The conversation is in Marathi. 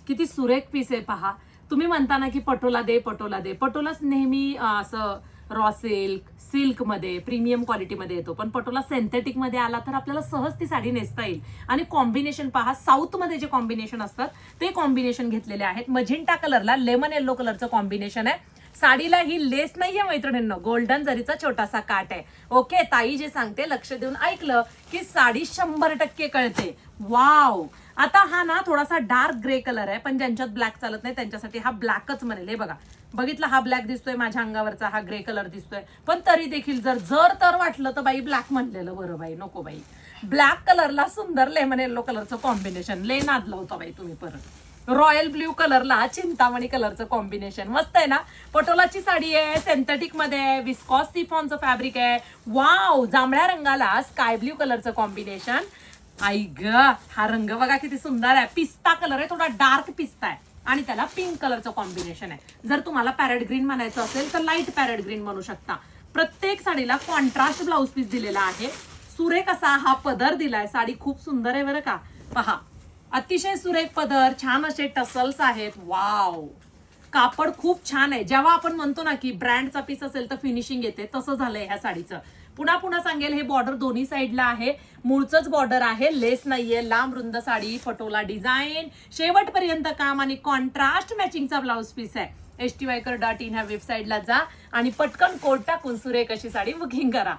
किती सुरेख पीस आहे पहा. तुम्ही म्हणता ना की पटोला दे पटोला दे, पटोलाच नेहमी असं रॉ सिल्क मध्ये प्रीमियम क्वालिटीमध्ये येतो, पण पटोला सिंथेटिक मध्ये आला तर आपल्याला सहज ती साडी नेसता येईल. आणि कॉम्बिनेशन पहा, साऊथ मध्ये जे कॉम्बिनेशन असतात ते कॉम्बिनेशन घेतलेले आहेत. मजिंटा कलरला लेमन येल्लो कलरचं कॉम्बिनेशन आहे. साडीला ही लेस नाहीये मैत्रिणींनो, गोल्डन जरीचा छोटासा काट आहे. ओके, ताई जे सांगते लक्ष देऊन ऐकलं की साडी 100% कळते. वाव. आता हा ना थोडासा डार्क ग्रे कलर आहे, पण ज्यांच्यात ब्लॅक चालत नाही त्यांच्यासाठी हा ब्लॅकच म्हणेल. हे बघा, बघितलं, हा ब्लॅक दिसतोय माझ्या अंगावरचा, हा ग्रे कलर दिसतोय, पण तरी देखील जर तर वाटलं तर बाई ब्लॅक म्हणलेलं बरं बाई, नको बाई. ब्लॅक कलरला सुंदर लेमन येल्लो कलरचं कॉम्बिनेशन, ले नादलं होतं बाई तुम्ही परत. रॉयल ब्ल्यू कलरला चिंतामणी कलरचं कॉम्बिनेशन मस्त आहे ना. पटोलाची साडी आहे, सिंथेटिक मध्ये आहे, विस्कॉस सिफॉनचं फॅब्रिक आहे. वाव. जांभळ्या रंगाला स्काय ब्ल्यू कलरचं कॉम्बिनेशन. आई ग, हा रंग बघा किती सुंदर आहे. पिस्ता कलर आहे, थोडा डार्क पिस्ता आहे आणि त्याला पिंक कलरचं कॉम्बिनेशन आहे. जर तुम्हाला पॅरेट ग्रीन म्हणायचं असेल तर लाईट पॅरेट ग्रीन म्हणू शकता. प्रत्येक साडीला कॉन्ट्रास्ट ब्लाउज पीस दिलेला आहे. सुरेख असा हा पदर दिलाय. साडी खूप सुंदर आहे बरं का. पहा, अतिशय सुरेख पदर, छान असे टसल्स आहेत. वाव. कापड खूप छान आहे. जेव्हा आपण म्हणतो ना की ब्रँडचा पीस असेल तर फिनिशिंग येते, तसं झालंय ह्या साडीचं. पुन्हा पुन्हा सांगेल, हे बॉर्डर दोन्ही साईडला आहे, मूळचंच बॉर्डर आहे, लेस नाहीये. लांब रुंद साडी, पटोला डिझाईन, शेवटपर्यंत काम आणि कॉन्ट्रास्ट मॅचिंगचा ब्लाउज पीस आहे. STYker.in ह्या वेबसाईटला जा आणि पटकन कोड टाकून सुरेख अशी साडी बुकिंग करा.